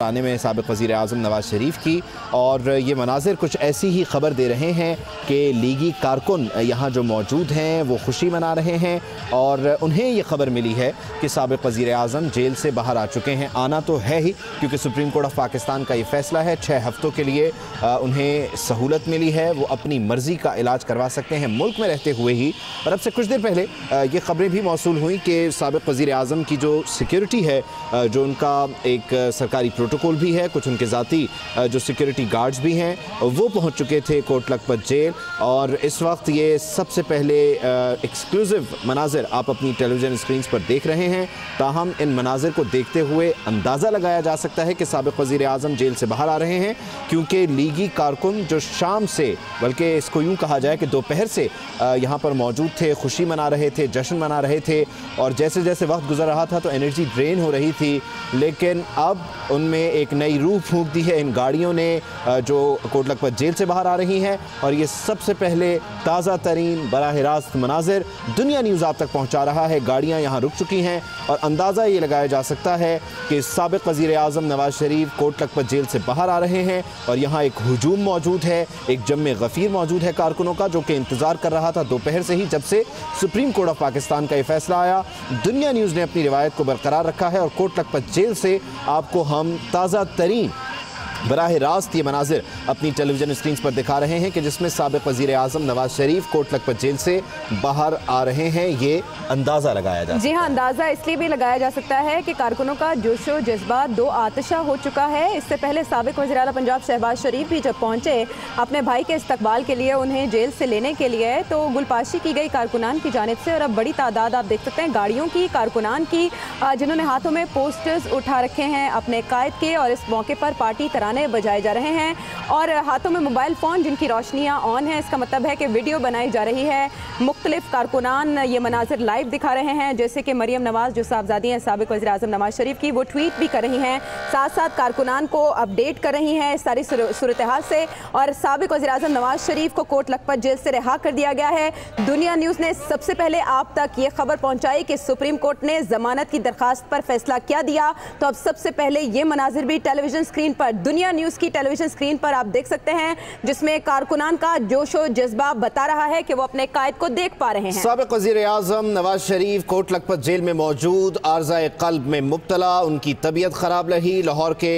आने में साबिक़ वज़ीर आज़म नवाज़ शरीफ की। और ये मनाज़िर कुछ ऐसी ही खबर दे रहे हैं कि लीगी कारकुन यहाँ जो मौजूद हैं वो खुशी मना रहे हैं और उन्हें ये खबर मिली है कि साबिक़ वज़ीर आज़म जेल से बाहर आ चुके हैं। आना तो है ही, क्योंकि सुप्रीम कोर्ट ऑफ पाकिस्तान का ये फ़ैसला है। 6 हफ़्तों के लिए उन्हें सहूलत मिली है, वो अपनी मर्ज़ी का इलाज करवा सकते हैं मुल्क में रहते हुए ही। और अब से कुछ देर पहले ये खबरें भी मौसूल हुई कि साबिक़ वज़ीर आज़म की जो सिक्योरिटी है, जो उनका एक सरकारी प्रोटोकॉल भी है, कुछ उनके ज़ाती जो सिक्योरिटी गार्ड्स भी हैं, वो पहुंच चुके थे कोट लखपत जेल। और इस वक्त ये सबसे पहले एक्सक्लूसिव मनाज़िर आप अपनी टेलीविज़न स्क्रीन्स पर देख रहे हैं। ताहम इन मनाज़िर को देखते हुए अंदाज़ा लगाया जा सकता है कि साबिक़ वज़ीर आज़म जेल से बाहर आ रहे हैं, क्योंकि लीगी कारकुन जो शाम से, बल्कि इसको यूँ कहा जाए कि दोपहर से यहाँ पर मौजूद थे, खुशी मना रहे थे, जश्न मना रहे थे। और जैसे जैसे वक्त गुजर रहा था तो एनर्जी ड्रेन हो रही थी, लेकिन अब उनमें एक नई रूह फूंक दी है इन गाड़ियों ने जो कोट लखपत जेल से बाहर आ रही हैं। और ये सबसे पहले ताज़ा तरीन बराह रास्त मनाज़िर दुनिया न्यूज़ आप तक पहुँचा रहा है। गाड़ियाँ यहाँ रुक चुकी हैं और अंदाज़ा ये लगाया जा सकता है कि साबिक़ वज़ीर आज़म नवाज़ शरीफ कोट लखपत जेल से बाहर आ रहे हैं। और यहाँ एक हुजूम मौजूद है, एक जम्मे गफ़ीर मौजूद है कारकुनों का, जो कि इंतज़ार कर रहा था दोपहर से ही, जब से सुप्रीम कोर्ट ऑफ पाकिस्तान का ये फैसला आया। दुनिया न्यूज़ ने अपनी रिवायत को बरकरार रखा है और कोट लखपत जेल से आपको हम ताज़ा तरीन बराह रास्त ये मनाज़िर अपनी टेलीविज़न स्क्रीन पर दिखा रहे हैं कि जिसमें साबिक़ वज़ीर आज़म नवाज़ शरीफ कोट लखपत जेल से बाहर आ रहे हैं। ये अंदाज़ा लगाया जा सकता है। जी हाँ, अंदाज़ा इसलिए भी लगाया जा सकता है कि कारकुनों का जोशो जज्बा दो आतशा हो चुका है। इससे पहले साबिक़ वज़ीर आला पंजाब शहबाज शरीफ भी जब पहुँचे अपने भाई के इस्तकबाल के लिए, उन्हें जेल से लेने के लिए, तो गुलपाशी की गई कारकुनान की जानिब से। और अब बड़ी तादाद आप देख सकते हैं गाड़ियों की, कारकुनान की, जिन्होंने हाथों में पोस्टर्स उठा रखे हैं अपने कायद के, और इस मौके पर पार्टी तराने बजाए जा रहे हैं और हाथों में मोबाइल फ़ोन जिनकी रोशनियां ऑन है। इसका मतलब है कि वीडियो बनाई जा रही है। मुख्तलिफ कारकुनान ये मनाज़िर लाइव दिखा रहे हैं, जैसे कि मरियम नवाज़ जो साहबजादी हैं साबिक़ वज़ीर आज़म नवाज़ शरीफ की, वो ट्वीट भी कर रही हैं, साथ साथ कारकुनान को अपडेट कर रही हैं इस सारी सूरत हाल से। और साबिक़ वज़ीर आज़म नवाज़ शरीफ को कोट लखपत जेल से रिहा कर दिया गया है। दुनिया न्यूज़ ने सबसे पहले आप तक ये खबर पहुँचाई कि सुप्रीम कोर्ट ने ज़मानत की दरख्वास्त पर फैसला क्या दिया। तो अब सबसे पहले ये मनाज़िर भी टेलीविज़न स्क्रीन पर, दुनिया न्यूज़ की टेलीविजन स्क्रीन पर आप देख सकते हैं, जिसमें कारकुनान का जोशो जज्बा बता रहा है कि वो अपने कायद को देख पा रहे हैं। साबिक़ वज़ीर आज़म नवाज़ शरीफ कोट लखपत जेल में मौजूद, आर्ज़ाए क़ल्ब में मुब्तला, उनकी तबीयत ख़राब रही। लाहौर के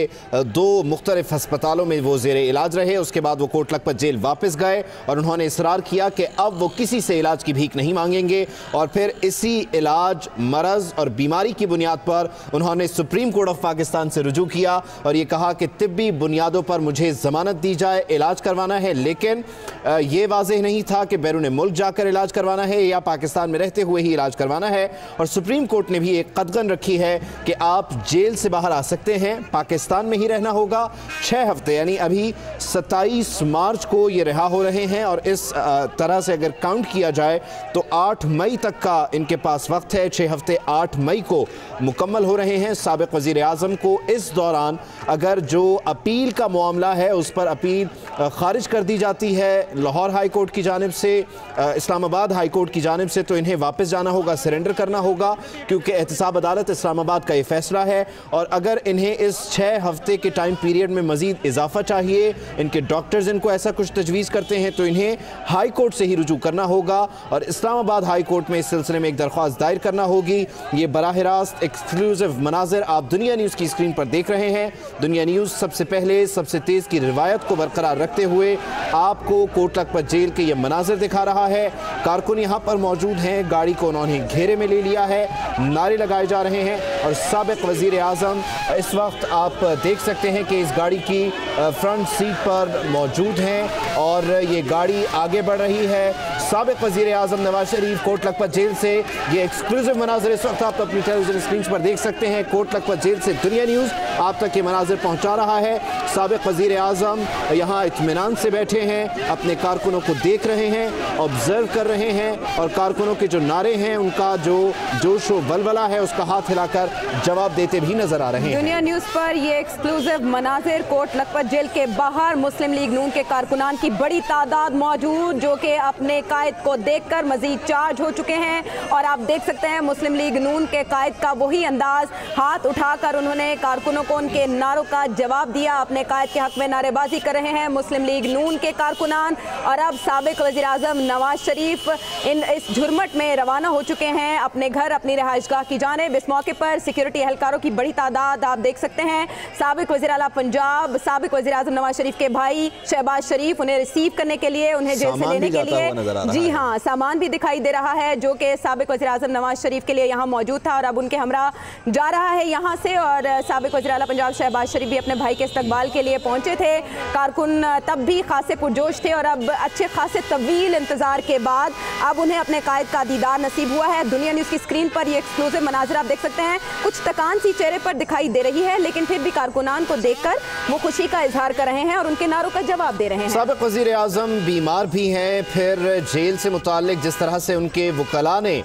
2 मुख्तलिफ अस्पतालों में वो ज़ेरे इलाज रहे। उसके बाद वो कोट लखपत जेल वापस गए और उन्होंने इसरार किया कि अब वो किसी से इलाज की भीख नहीं मांगेंगे। और फिर इसी इलाज, मरज़ और बीमारी की बुनियाद पर उन्होंने सुप्रीम कोर्ट ऑफ पाकिस्तान से रुजू किया और ये कहा कि तिब्बी बुनियादों पर मुझे ज़मानत दी जाए, इलाज करवाना है। लेकिन ये वाज़ेह नहीं था कि बैरून मुल्क जाकर इलाज करवाना है या पाकिस्तान में रहते हुए ही इलाज करवाना है। और सुप्रीम कोर्ट ने भी एक कदगन रखी है कि आप जेल से बाहर आ सकते हैं, पाकिस्तान में ही रहना होगा 6 हफ्ते, यानी अभी 27 मार्च को ये रिहा हो रहे हैं। और इस तरह से अगर काउंट किया जाए तो 8 मई तक का इनके पास वक्त है। 6 हफ्ते 8 मई को मुकम्मल हो रहे हैं। साबिक़ वज़ीर आज़म को इस दौरान अगर जो अपील का मामला है उस पर अपील खारिज कर दी जाती है लाहौर हाई कोर्ट की जानिब से, इस्लामाबाद हाई कोर्ट की जानिब से, तो इन्हें वापस जाना होगा, सरेंडर करना होगा, क्योंकि एहतसाब अदालत इस्लामाबाद का ये फैसला है। और अगर इन्हें इस 6 हफ्ते के टाइम पीरियड में मज़ीद इजाफा चाहिए, इनके डॉक्टर्स इनको ऐसा कुछ तजवीज़ करते हैं, तो इन्हें हाई कोर्ट से ही रुजू करना होगा और इस्लामाबाद हाई कोर्ट में इस सिलसिले में एक दरख्वास्त दायर करना होगी। ये बराह रास्त एक्सक्लूसिव मनाज़िर आप दुनिया न्यूज़ की स्क्रीन पर देख रहे हैं। दुनिया न्यूज़ सबसे पहले सबसे तेज़ की रिवायत को बरकरार रखते हुए आपको कोट लखपत जेल के ये मनाज़िर दिखा रहा है। कारकुन यहाँ पर मौजूद हैं, गाड़ी को उन्होंने घेरे में ले लिया है, नारे लगाए जा रहे हैं। और साबिक़ वज़ीर आज़म इस वक्त आप देख सकते हैं कि इस गाड़ी की फ्रंट सीट पर मौजूद हैं और ये गाड़ी आगे बढ़ रही है। साबिक़ वज़ीर आज़म नवाज़ शरीफ कोट लखपत जेल से, ये एक्सक्लूसिव मनाज़िर इस वक्त आप अपनी टेलीविजन स्क्रीन पर देख सकते हैं। कोट लखपत जेल से दुनिया न्यूज़ आप तक ये मनाज़िर पहुँचा रहा है। साबिक़ वज़ीर आज़म यहाँ इत्मीनान से बैठे हैं, अपने कारकुनों को देख रहे हैं, ऑब्ज़र्व कर रहे हैं और कारकुनों के जो नारे हैं, उनका जो जोश व वलवला है, उसका हाथ हिलाकर जवाब देते भी नजर आ रहे हैं। दुनिया न्यूज़ पर ये एक्सक्लूसिव मनाज़िर कोट लखपत जेल के बाहर मुस्लिम लीग नून के कारकुनान की बड़ी तादाद मौजूद, जो कि अपने कायद को देखकर मजीद चार्ज हो चुके हैं। और आप देख सकते हैं मुस्लिम लीग नून के कायद का वही अंदाज, हाथ उठाकर उन्होंने कारकुनों को उनके नारों का जवाब दिया। अपने कायद के हक में नारेबाजी कर रहे हैं मुस्लिम लीग नून के कारकुनान। और अब साबिक वज़ीर आज़म नवाज शरीफ इस झुरमट में रवाना हो चुके हैं अपने घर, अपनी रिहाइशगाह की जानिब। इस मौके पर सिक्योरिटी एहलकारों की बड़ी तादाद आप देख सकते हैं। साबिक वज़ीर आला पंजाब, साबिक वज़ीर आज़म नवाज शरीफ के भाई शहबाज शरीफ उन्हें रिसीव करने के लिए, उन्हें जेल से लेने के लिए, जी हाँ, सामान भी दिखाई दे रहा है जो कि साबिक वज़ीर आज़म नवाज शरीफ के लिए यहाँ मौजूद था और अब उनके हमरा जा रहा है यहाँ से। और साबिक वज़ीर आला पंजाब शहबाज शरीफ भी अपने भाई के इस्तकबाल के लिए पहुँचे थे। कारकुन तब भी खासे पुरजोश थे और अब अच्छे खासे तवील इंतजार के बाद अब उन्हें अपने कायद का दीदार नसीब हुआ है। दुनिया न्यूज़ की स्क्रीन पर ये एक्सक्लूसिव मनाज़र आप देख सकते हैं। कुछ थकान सी चेहरे पर दिखाई दे रही है, लेकिन फिर भी कारकुनान को देखकर वो खुशी का इजहार कर रहे हैं और उनके नारों का जवाब दे रहे हैं। साबिक वज़ीर आज़म बीमार भी हैं, फिर जेल से मुताल्लिक जिस तरह से उनके वकला ने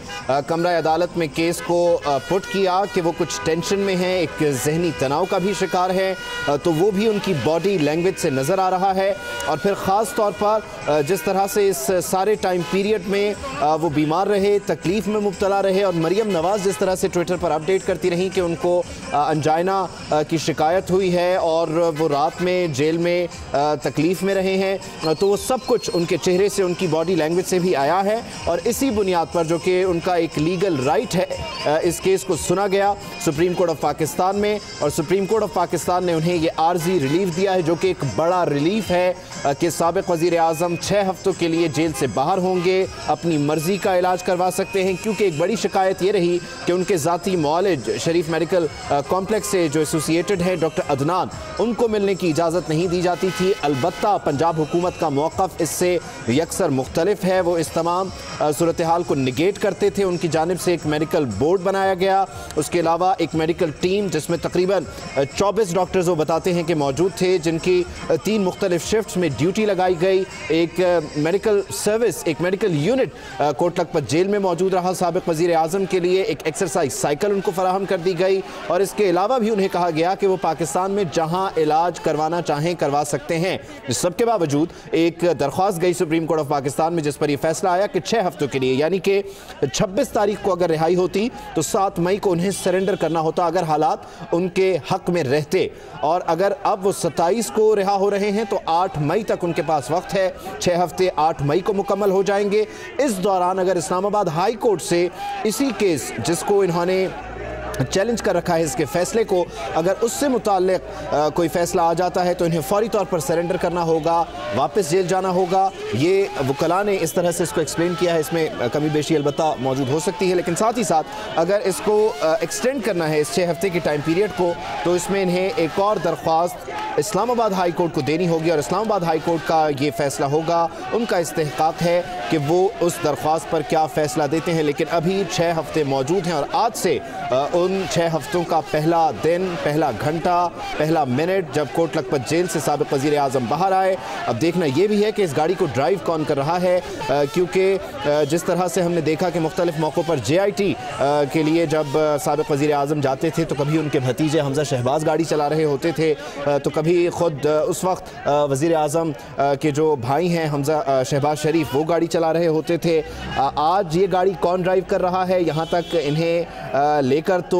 कमरा अदालत में केस को पुट किया कि वो कुछ टेंशन में हैं, एक जहनी तनाव का भी शिकार है, तो वो भी उनकी बॉडी लैंग्वेज से नज़र आ रहा है। और फिर ख़ास तौर पर जिस तरह से इस सारे टाइम पीरियड में वो बीमार रहे, तकलीफ़ में मुब्तला रहे और मरियम नवाज़ जिस तरह से ट्विटर पर अपडेट करती रही कि उनको अंजाइना की शिकायत हुई है और वो रात में जेल में तकलीफ़ में रहे हैं, तो वो सब कुछ उनके चेहरे से, उनकी बॉडी लैंग्वेज से भी आया है। और इसी बुनियाद पर जो कि उनका एक लीगल राइट है, इस केस को सुना गया सुप्रीम कोर्ट ऑफ पाकिस्तान में और सुप्रीम कोर्ट ऑफ पाकिस्तान ने उन्हें ये आर्जी रिलीफ दिया है, जो कि एक बड़ा रिलीफ है कि साबिक वज़ीर आज़म 6 हफ्तों के लिए जेल से बाहर होंगे, अपनी मर्जी का इलाज करवा सकते हैं। क्योंकि एक बड़ी शिकायत ये रही कि उनके ज़ाती मुआलिज शरीफ मेडिकल कॉम्प्लेक्स से जो एसोसिएटेड है डॉक्टर अदनान, उनको मिलने की इजाज़त नहीं दी जाती थी। अलबत्ता पंजाब हुकूमत का मौक़िफ़ इससे यकसर मुख्तलिफ है, वो इस तमाम सूरत हाल को निगेट करते थे। उनकी जानिब से एक मेडिकल बोर्ड बनाया गया, उसके अलावा एक मेडिकल टीम जिसमें तकरीबन 24 डॉक्टर्स वो बताते हैं कि मौजूद थे, जिनकी 3 मुख्तलिफ शिफ्ट्स में ड्यूटी लगाई गई। एक मेडिकल सर्विस, एक medical unit Kot Lakhpat jail में मौजूद रहा साबिक वज़ीर आज़म के लिए, एक एक्सरसाइज साइकिल उनको फराहम कर दी गई और इसके अलावा भी उन्हें कहा गया कि वो पाकिस्तान में जहां इलाज करवाना चाहें करवा सकते हैं। इस सब के बावजूद एक दरख्वास्त गई सुप्रीम कोर्ट ऑफ पाकिस्तान में जिस पर यह फैसला आया कि 6 हफ्तों के लिए, यानी कि 26 तारीख को अगर रिहाई होती तो 7 मई को उन्हें सरेंडर करना होता अगर हालात उनके हक में रहते। और अगर अब वो 27 को रिहा हो रहे हैं तो 8 मई तक उनके पास वक्त है, 6 हफ्ते 8 मई को मुकम्मल हो जाएंगे। इस दौरान अगर इस्लामाबाद हाई कोर्ट से इसी केस जिसको इन्होंने चैलेंज कर रखा है, इसके फैसले को, अगर उससे मुताल्लिक कोई फैसला आ जाता है तो इन्हें फौरी तौर पर सरेंडर करना होगा, वापस जेल जाना होगा। ये वकला ने इस तरह से इसको एक्सप्लेन किया है, इसमें कमी बेशी अलबत्ता मौजूद हो सकती है, लेकिन साथ ही साथ अगर इसको एक्सटेंड करना है इस 6 हफ्ते के टाइम पीरियड को, तो इसमें इन्हें एक और दरख्वास्त इस्लामाबाद हाई कोर्ट को देनी होगी और इस्लामाबाद हाई कोर्ट का ये फैसला होगा, उनका इस्तेहकाक है कि वो उस दरख्वास्त पर क्या फ़ैसला देते हैं। लेकिन अभी 6 हफ्ते मौजूद हैं और आज से उन 6 हफ्तों का पहला दिन, पहला घंटा, पहला मिनट जब कोट लखपत जेल से साबिक वज़ीर आज़म बाहर आए। अब देखना ये भी है कि इस गाड़ी को ड्राइव कौन कर रहा है, क्योंकि जिस तरह से हमने देखा कि मुख्तलिफ मौक़ों पर JIT के लिए जब साबिक वज़ीर आज़म जाते थे तो कभी उनके भतीजे हमजा शहबाज गाड़ी चला रहे होते थे, तो कभी ख़ुद उस वक्त वज़ीर आज़म के जो भाई हैं हमजा शहबाज शरीफ वो गाड़ी चला रहे होते थे। आज ये गाड़ी कौन ड्राइव कर रहा है, यहाँ तक इन्हें लेकर तो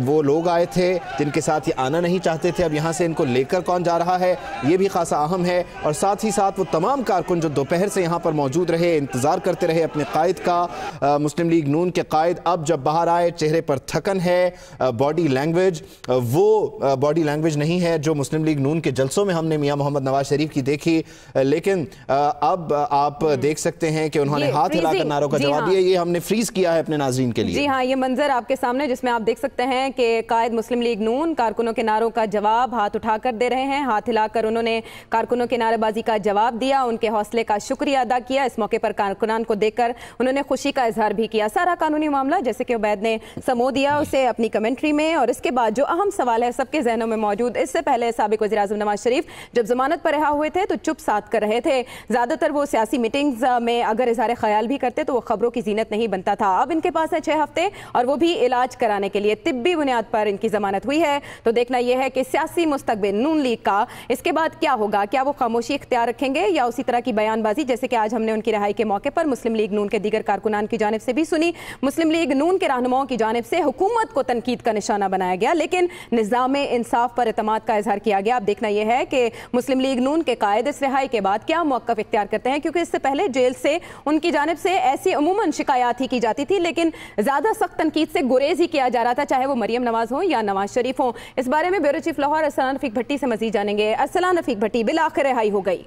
वो लोग आए थे जिनके साथ ये आना नहीं चाहते थे, अब यहाँ से इनको लेकर कौन जा रहा है ये भी खासा अहम है। और साथ ही साथ वो तमाम कारकुन जो दोपहर से यहाँ पर मौजूद रहे, इंतज़ार करते रहे अपने कायद का, मुस्लिम लीग नून के कायद, अब जब बाहर आए चेहरे पर थकन है, बॉडी लैंग्वेज वो बॉडी लैंग्वेज नहीं है जो मुस्लिम लीग नून के जलसों में हमने मियां मोहम्मद नवाज शरीफ की देखी। लेकिन अब आप देख सकते हैं कि उन्होंने हाथ हिलाकर नारों का जवाब दिया। ये हमने फ्रीज किया है अपने नाज़रीन के लिए। जी हाँ, ये मंजर आपके सामने जिसमें आप देख सकते हैं कि कायद मुस्लिम लीग नून कारकुनों के नारों का जवाब हाथ उठाकर दे रहे हैं। हाथ हिलाकर उन्होंने कारकुनों के नारेबाजी का जवाब दिया, उनके हौसले का शुक्रिया अदा किया। इस मौके पर कारकुनान को देखकर उन्होंने खुशी का इजहार भी किया। सारा कानूनी मामला जैसे कि उबैद ने समो दिया उसे अपनी कमेंट्री में, और इसके बाद जो अहम सवाल है सबके जहनों में मौजूद, इससे पहले साबिक वज़ीर आज़म नवाज शरीफ जब जमानत पर रिहा हुए थे तो चुप साथ कर रहे थे। ज़्यादातर वो सियासी मीटिंग्स में अगर इज़हार ख्याल भी करते तो वो खबरों की जीनत नहीं बनता था। अब इनके पास है 6 हफ्ते और वो भी इलाज कराने के लिए तिब्बी बुनियाद पर इनकी जमानत हुई है। तो देखना यह है कि सियासी मुस्तकबिल नून लीग का इसके बाद क्या होगा, क्या वो खामोशी इख्तियार रखेंगे या उसी तरह की बयानबाजी जैसे कि आज हमने उनकी रिहाई के मौके पर मुस्लिम लीग नून के दीगर कारकुनान की जानिब से भी सुनी। मुस्लिम लीग नून के रहनुमाओं की जानिब से हुकूमत को तनकीद का निशाना बनाया गया, लेकिन निज़ाम इंसाफ पर एतमाद का इजहार किया गया। अब देखना यह है कि मुस्लिम लीग नून के कायद इस रिहाई के बाद क्या मौक़िफ़ इख्तियार करते हैं, क्योंकि इससे पहले जेल से उनकी जानिब से ऐसी अमूमन शिकायत ही की जाती थी, लेकिन ज्यादा सख्त तनकीद से गुरेज ही किया जा रहा था, चाहे वो मरियम नवाज हो या नवाज शरीफ हो। इस बारे में ब्यूरो चीफ लाहौर अरसलान रफीक भट्टी से मजीद जानेंगे। अरसलान रफीक भट्टी, बिलाखिर रिहाई हो गई।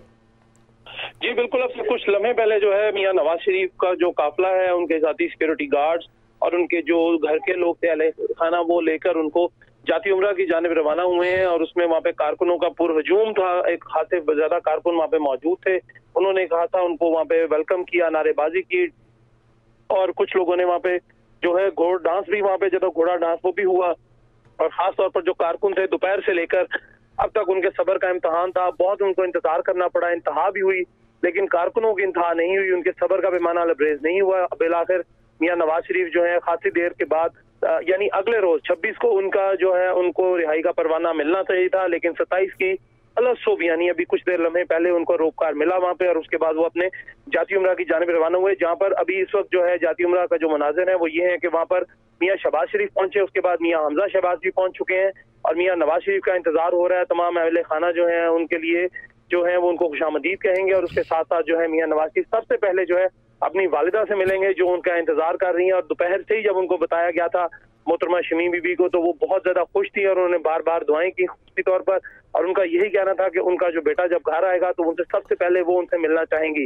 जी बिल्कुल, अब से कुछ लम्हे पहले जो है मियां नवाज शरीफ का जो काफिला है, उनके साथी सिक्योरिटी गार्ड्स और उनके जो घर के लोग थे अहले खाना, वो लेकर उनको जाती उम्रा की जानिब रवाना हुए हैं। और उसमें वहाँ पे कारकुनों का पुरहजूम था, एक खास से ज्यादा कारकुन वहाँ पे मौजूद थे। उन्होंने कहा था, उनको वहाँ पे वेलकम किया, नारेबाजी की, और कुछ लोगों ने वहाँ पे जो है घोड़ा डांस भी, वहाँ पे जब घोड़ा डांस वो भी हुआ। और खास तौर पर जो कारकुन थे, दोपहर से लेकर अब तक उनके सब्र का इम्तहान था, बहुत उनको इंतजार करना पड़ा। इंतहा भी हुई, लेकिन कारकुनों की इंतहा नहीं हुई, उनके सब्र का पैमाना लबरेज नहीं हुआ। बिलाखिर मियां नवाज शरीफ जो है खासी देर के बाद, यानी अगले रोज 26 को उनका जो है उनको रिहाई का परवाना मिलना चाहिए था, लेकिन 27 की अलग यानी अभी कुछ देर लम्हे पहले उनको रोककार मिला वहाँ पे। और उसके बाद वो अपने जाती उम्रा की जानिब रवाना हुए, जहाँ पर अभी इस वक्त जो है जाती उम्रा का जो मनाजिर है वो ये है कि वहाँ पर मियां शहबाज शरीफ पहुंचे, उसके बाद मियां हमजा शहबाज भी पहुंच चुके हैं और मियां नवाज शरीफ का इंतजार हो रहा है। तमाम अहले खाना जो है उनके लिए जो है वो उनको खुशामदीद कहेंगे। और उसके साथ साथ जो है मियां नवाज शरीफ सबसे पहले जो है अपनी वालिदा से मिलेंगे, जो उनका इंतजार कर रही हैं। और दोपहर से ही जब उनको बताया गया था मोहतरमा शमीम बीबी को, तो वो बहुत ज्यादा खुश थी और उन्होंने बार बार दुआएं की खुशी तौर पर। और उनका यही कहना था कि उनका जो बेटा जब घर आएगा तो उनसे सबसे पहले वो उनसे मिलना चाहेंगी।